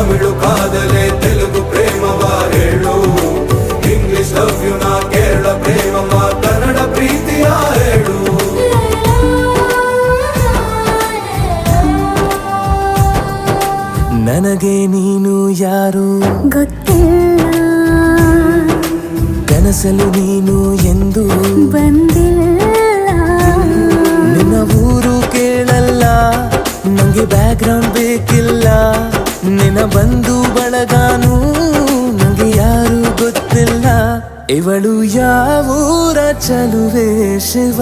ತಮಿಳು ಕಾದಲೆ ತೆಲುಗು ಪ್ರೇಮವ ಹೇಳು, English love you ನಾ ಕೇರಳ ಪ್ರೇಮವ ಕನ್ನಡ ಪ್ರೀತಿಯ ಹೇಳು. ನನಗೆ ನೀನು ಯಾರು ಗೊತ್ತಿಲ್ಲ, ಕನಸಲು ನೀನು ಎಂದು ಬಂದಿಲ್ಲ. ನಿನ್ನ ಊರು ಕೇಳಲ್ಲ, ನಂಗೆ ಬ್ಯಾಕ್ ಗ್ರೌಂಡ್ ಬೇಕಿಲ್ಲ. ನಿನ್ನ ಬಂಧು ಬಳಗಾನು ನಂಗೆ ಯಾರು ಗೊತ್ತಿಲ್ಲ. ಇವಳು ಯಾವೂರ ಚಲುವೆ ಶಿವ.